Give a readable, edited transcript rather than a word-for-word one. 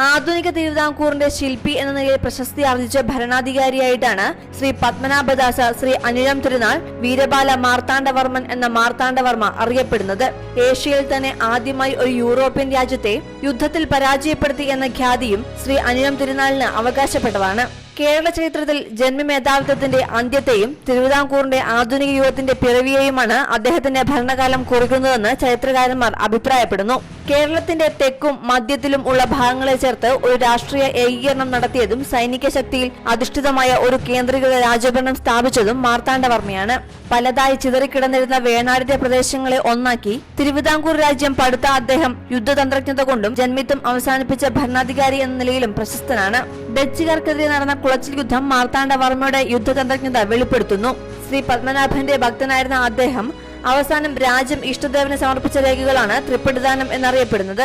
ആധുനിക തിരുവിതാംകൂറിന്റെ ശില്പി എന്ന നിലയിൽ പ്രശസ്തി ആർജിച്ച ഭരണാധികാരിയായിട്ടാണ് ശ്രീ പത്മനാഭദാസ ശ്രീ അനിഴം തിരുനാൾ വീരബാല മാർത്താണ്ഡവർമ്മൻ എന്ന മാർത്താണ്ഡവർമ്മ അറിയപ്പെടുന്നത്. ഏഷ്യയിൽ തന്നെ ആദ്യമായി ഒരു യൂറോപ്യൻ രാജ്യത്തെ യുദ്ധത്തിൽ പരാജയപ്പെടുത്തി എന്ന ഖ്യാതിയും ശ്രീ അനിഴം തിരുനാളിന് അവകാശപ്പെട്ടതാണ്. കേരള ചരിത്രത്തിൽ ജന്മമേധാവിത്വത്തിന്റെ അന്ത്യത്തെയും തിരുവിതാംകൂറിന്റെ ആധുനിക യുഗത്തിന്റെ പിറവിയെയുമാണ് അദ്ദേഹത്തിന്റെ ഭരണകാലം കുറിക്കുന്നതെന്ന് ചരിത്രകാരന്മാർ അഭിപ്രായപ്പെടുന്നു. കേരളത്തിന്റെ തെക്കും മധ്യത്തിലും ഉള്ള ഭാഗങ്ങളെ ചേർത്ത് ഒരു രാഷ്ട്രീയ ഏകീകരണം നടത്തിയതും സൈനിക ശക്തിയിൽ അധിഷ്ഠിതമായ ഒരു കേന്ദ്രീകൃത രാജഭരണം സ്ഥാപിച്ചതും മാർത്താണ്ഡവർമ്മയാണ്. പലതായി ചിതറിക്കിടന്നിരുന്ന വേണാടിന്റെ പ്രദേശങ്ങളെ ഒന്നാക്കി തിരുവിതാംകൂർ രാജ്യം പടുത്ത അദ്ദേഹം യുദ്ധതന്ത്രജ്ഞത കൊണ്ടും ജന്മിത്വം അവസാനിപ്പിച്ച ഭരണാധികാരി എന്ന നിലയിലും പ്രശസ്തനാണ്. ഡച്ചുകാർക്കെതിരെ നടന്ന കുളച്ചിൽ യുദ്ധം മാർത്താണ്ഡവർമ്മയുടെ യുദ്ധതന്ത്രജ്ഞത വെളിപ്പെടുത്തുന്നു. ശ്രീ പത്മനാഭന്റെ ഭക്തനായിരുന്ന അദ്ദേഹം അവസാനം രാജ്യം ഇഷ്ടദേവന് സമർപ്പിച്ച രേഖകളാണ് തൃപ്പടിദാനം എന്നറിയപ്പെടുന്നത്.